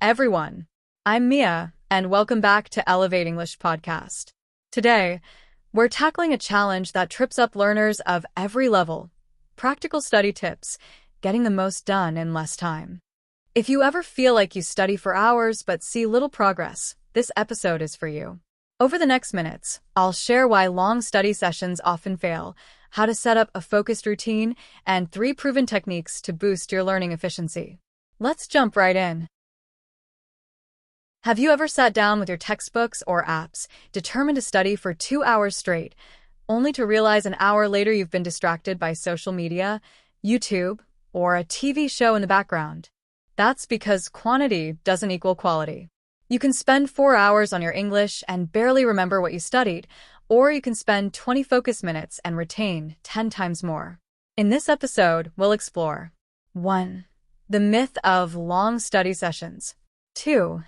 everyone. I'm Mia, and welcome back to Elevate English Podcast. Today, we're tackling a challenge that trips up learners of every level: practical study tips, getting the most done in less time. If you ever feel like you study for hours but see little progress, this episode is for you. Over the next minutes, I'll share why long study sessions often fail, how to set up a focused routine, and 3 proven techniques to boost your learning efficiency. Let's jump right in. Have you ever sat down with your textbooks or apps, determined to study for 2 hours straight, only to realize an hour later you've been distracted by social media, YouTube, or a TV show in the background? That's because quantity doesn't equal quality. You can spend 4 hours on your English and barely remember what you studied, or you can spend 20 focus minutes and retain 10 times more. In this episode, we'll explore 1. The myth of long study sessions. 2.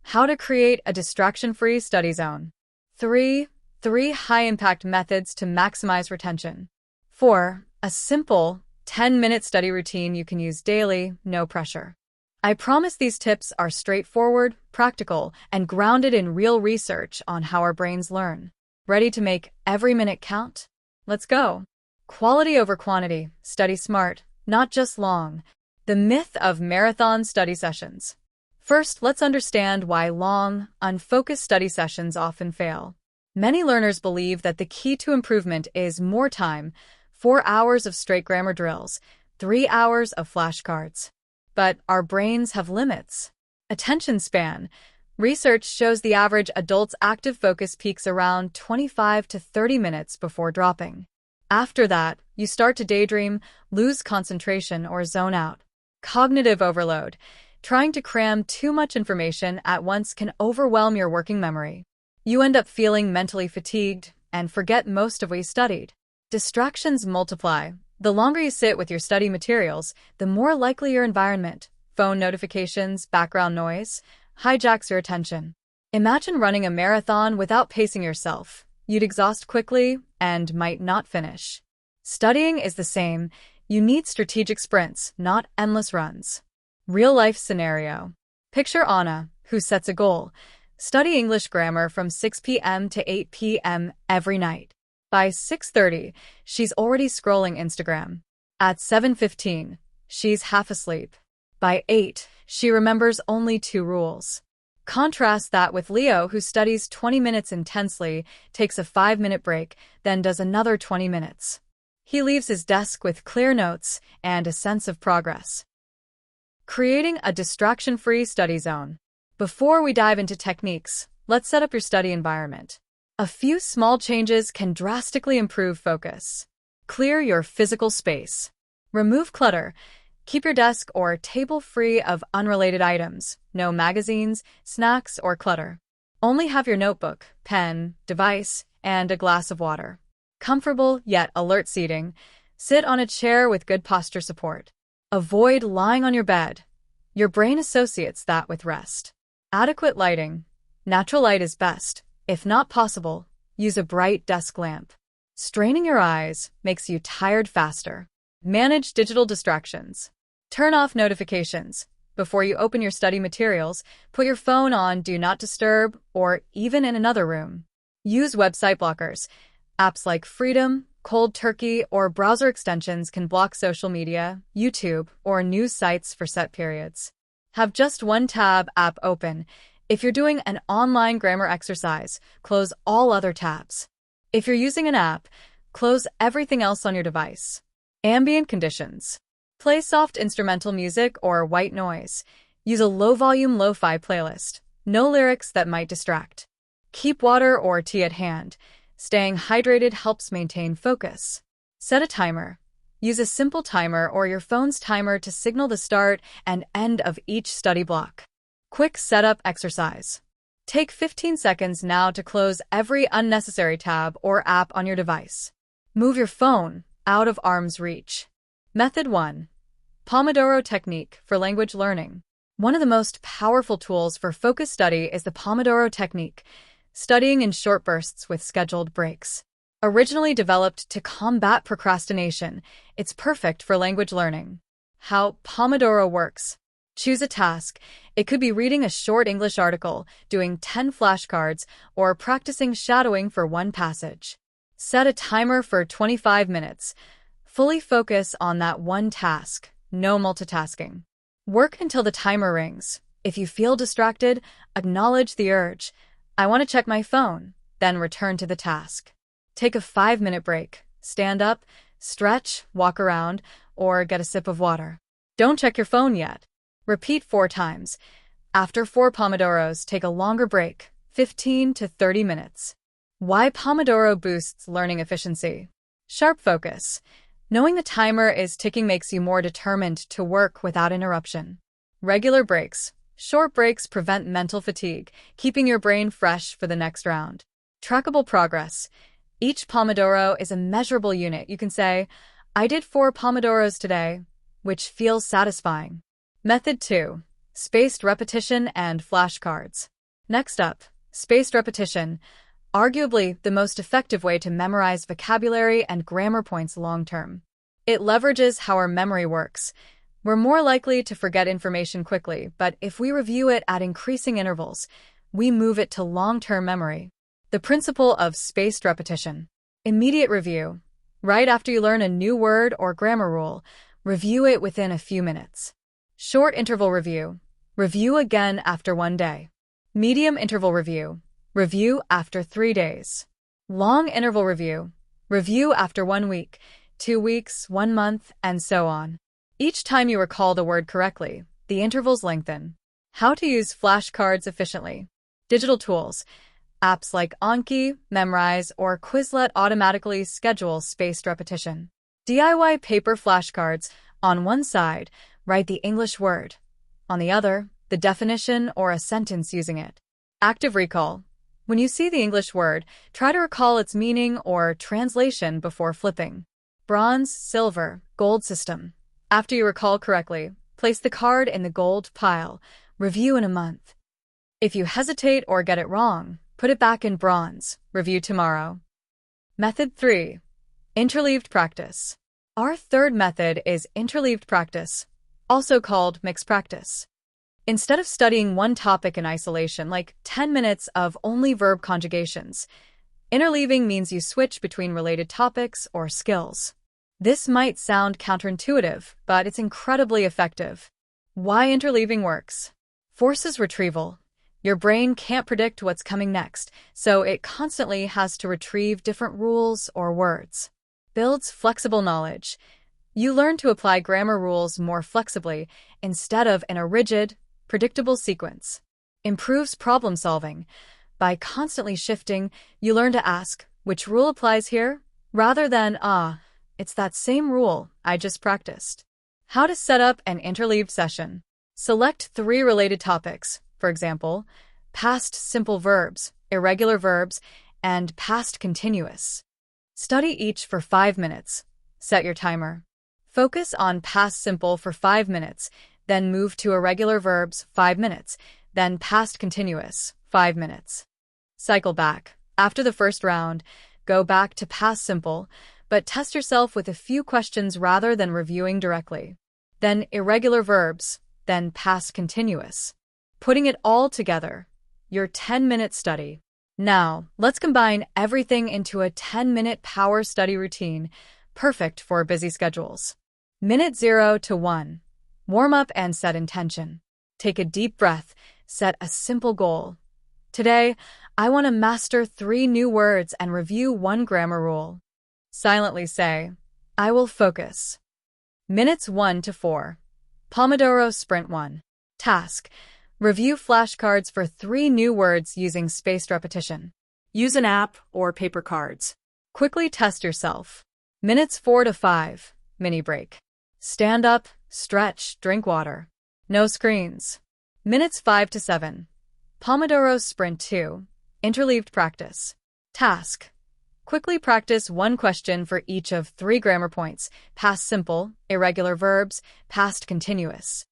How to create a distraction-free study zone. 3. 3 high-impact methods to maximize retention. 4. A simple 10-minute study routine you can use daily, no pressure. I promise these tips are straightforward, practical, and grounded in real research on how our brains learn. Ready to make every minute count? Let's go. Quality over quantity. Study smart, not just long. The myth of marathon study sessions. First, let's understand why long, unfocused study sessions often fail. Many learners believe that the key to improvement is more time: 4 hours of straight grammar drills, 3 hours of flashcards. But our brains have limits. Attention span. Research shows the average adult's active focus peaks around 25 to 30 minutes before dropping. After that, you start to daydream, lose concentration, or zone out. Cognitive overload. Trying to cram too much information at once can overwhelm your working memory. You end up feeling mentally fatigued and forget most of what you studied. Distractions multiply. The longer you sit with your study materials, the more likely your environment, phone notifications, background noise, hijacks your attention. Imagine running a marathon without pacing yourself. You'd exhaust quickly and might not finish. Studying is the same. You need strategic sprints, not endless runs. Real-life scenario. Picture Anna, who sets a goal: study English grammar from 6 p.m. to 8 p.m. every night. By 6:30, she's already scrolling Instagram. At 7:15, she's half asleep. By 8, she remembers only 2 rules. Contrast that with Leo, who studies 20 minutes intensely, takes a 5-minute break, then does another 20 minutes. He leaves his desk with clear notes and a sense of progress. Creating a distraction-free study zone. Before we dive into techniques, let's set up your study environment. A few small changes can drastically improve focus. Clear your physical space. Remove clutter. Keep your desk or table free of unrelated items, no magazines, snacks, or clutter. Only have your notebook, pen, device, and a glass of water. Comfortable yet alert seating. Sit on a chair with good posture support. Avoid lying on your bed. Your brain associates that with rest. Adequate lighting. Natural light is best. If not possible, use a bright desk lamp. Straining your eyes makes you tired faster. Manage digital distractions. Turn off notifications. Before you open your study materials, put your phone on Do Not Disturb or even in another room. Use website blockers. Apps like Freedom, Cold Turkey, or browser extensions can block social media, YouTube, or news sites for set periods. Have just one tab app open. If you're doing an online grammar exercise, close all other tabs. If you're using an app, close everything else on your device. Ambient conditions. Play soft instrumental music or white noise. Use a low-volume lo-fi playlist. No lyrics that might distract. Keep water or tea at hand. Staying hydrated helps maintain focus. Set a timer. Use a simple timer or your phone's timer to signal the start and end of each study block. Quick setup exercise. Take 15 seconds now to close every unnecessary tab or app on your device. Move your phone out of arm's reach. Method 1. Pomodoro technique for language learning. One of the most powerful tools for focused study is the Pomodoro technique, studying in short bursts with scheduled breaks. Originally developed to combat procrastination, it's perfect for language learning. How Pomodoro works. Choose a task. It could be reading a short English article, doing 10 flashcards, or practicing shadowing for one passage. Set a timer for 25 minutes. Fully focus on that one task. No multitasking. Work until the timer rings. If you feel distracted, acknowledge the urge. I want to check my phone. Then return to the task. Take a 5-minute break. Stand up, stretch, walk around, or get a sip of water. Don't check your phone yet. Repeat 4 times. After 4 Pomodoros, take a longer break, 15 to 30 minutes. Why Pomodoro boosts learning efficiency? Sharp focus. Knowing the timer is ticking makes you more determined to work without interruption. Regular breaks. Short breaks prevent mental fatigue, keeping your brain fresh for the next round. Trackable progress. Each Pomodoro is a measurable unit. You can say, I did 4 Pomodoros today, which feels satisfying. Method 2. Spaced repetition and flashcards. Next up, spaced repetition. Arguably the most effective way to memorize vocabulary and grammar points long-term. It leverages how our memory works. We're more likely to forget information quickly, but if we review it at increasing intervals, we move it to long-term memory. The principle of spaced repetition. Immediate review. Right after you learn a new word or grammar rule, review it within a few minutes. Short interval review. Review again after 1 day. Medium interval review. Review after 3 days. Long interval review. Review after 1 week, 2 weeks, 1 month, and so on. Each time you recall the word correctly, the intervals lengthen. How to use flashcards efficiently. Digital tools. Apps like Anki, Memrise, or Quizlet automatically schedule spaced repetition. DIY paper flashcards. On one side, write the English word. On the other, the definition or a sentence using it. Active recall. When you see the English word, try to recall its meaning or translation before flipping. Bronze, silver, gold system. After you recall correctly, place the card in the gold pile. Review in a month. If you hesitate or get it wrong, put it back in bronze. Review tomorrow. Method 3. Interleaved practice. Our third method is interleaved practice, also called mixed practice. Instead of studying one topic in isolation, like 10 minutes of only verb conjugations, interleaving means you switch between related topics or skills. This might sound counterintuitive, but it's incredibly effective. Why interleaving works? Forces retrieval. Your brain can't predict what's coming next, so it constantly has to retrieve different rules or words. Builds flexible knowledge. You learn to apply grammar rules more flexibly instead of in a rigid, predictable sequence. Improves problem solving. By constantly shifting, you learn to ask, which rule applies here? Rather than, it's that same rule I just practiced. How to set up an interleaved session. Select 3 related topics, for example, past simple verbs, irregular verbs, and past continuous. Study each for 5 minutes. Set your timer. Focus on past simple for 5 minutes, then move to irregular verbs 5 minutes, then past continuous 5 minutes. Cycle back. After the first round, go back to past simple, but test yourself with a few questions rather than reviewing directly. Then irregular verbs, then past continuous. Putting it all together, your 10-minute study. Now, let's combine everything into a 10-minute power study routine, perfect for busy schedules. Minute 0 to 1. Warm up and set intention. Take a deep breath, set a simple goal. Today, I want to master 3 new words and review 1 grammar rule. Silently say, I will focus. Minutes 1 to 4. Pomodoro Sprint 1. Task. Review flashcards for 3 new words using spaced repetition. Use an app or paper cards. Quickly test yourself. Minutes 4 to 5. Mini break. Stand up, stretch, drink water. No screens. Minutes 5 to 7. Pomodoro Sprint 2. Interleaved practice. Task. Quickly practice 1 question for each of 3 grammar points: past simple, irregular verbs, past continuous.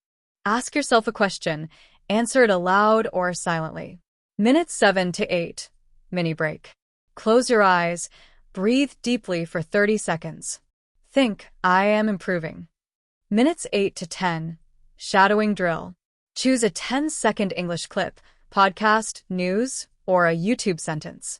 Ask yourself a question. Answer it aloud or silently. Minutes 7 to 8. Mini break. Close your eyes. Breathe deeply for 30 seconds. Think, I am improving. Minutes 8 to 10. shadowing drill. Choose a 10-second English clip, podcast, news, or a YouTube sentence.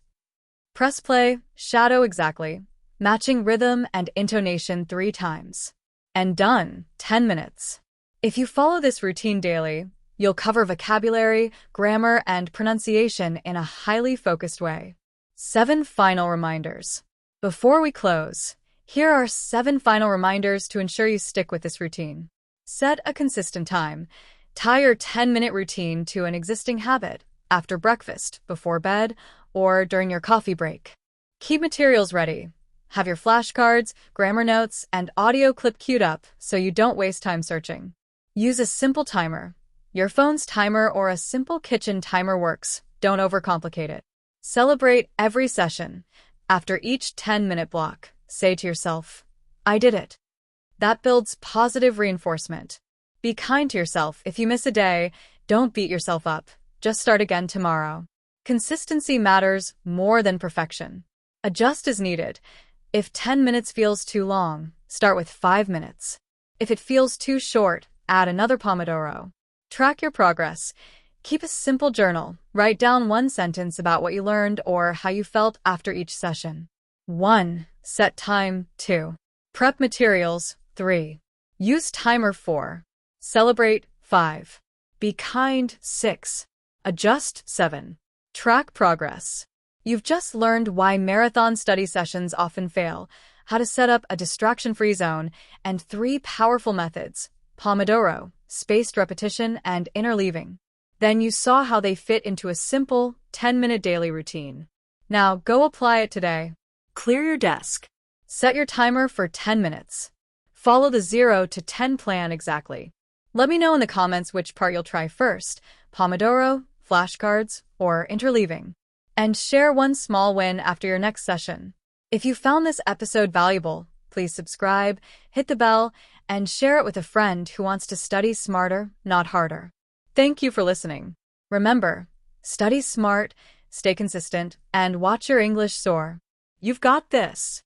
Press play, shadow exactly, matching rhythm and intonation 3 times. And done, 10 minutes. If you follow this routine daily, you'll cover vocabulary, grammar, and pronunciation in a highly focused way. 7 final reminders. Before we close, here are 7 final reminders to ensure you stick with this routine. Set a consistent time. Tie your 10-minute routine to an existing habit, after breakfast, before bed, or during your coffee break. Keep materials ready. Have your flashcards, grammar notes, and audio clip queued up so you don't waste time searching. Use a simple timer. Your phone's timer or a simple kitchen timer works. Don't overcomplicate it. Celebrate every session. After each 10-minute block, say to yourself, "I did it." That builds positive reinforcement. Be kind to yourself. If you miss a day, don't beat yourself up. Just start again tomorrow. Consistency matters more than perfection. Adjust as needed. If 10 minutes feels too long, start with 5 minutes. If it feels too short, add another Pomodoro. Track your progress. Keep a simple journal. Write down 1 sentence about what you learned or how you felt after each session. 1. Set time. 2. Prep materials. 3. Use timer. 4. Celebrate. 5. Be kind. 6. Adjust. 7. Track progress. You've just learned why marathon study sessions often fail, how to set up a distraction-free zone, and 3 powerful methods: Pomodoro, spaced repetition, and interleaving. Then you saw how they fit into a simple 10-minute daily routine. Now go apply it today. Clear your desk. Set your timer for 10 minutes. Follow the 0 to 10 plan exactly. Let me know in the comments which part you'll try first: Pomodoro, flashcards, or interleaving. And share 1 small win after your next session. If you found this episode valuable, please subscribe, hit the bell, and share it with a friend who wants to study smarter, not harder. Thank you for listening. Remember, study smart, stay consistent, and watch your English soar. You've got this.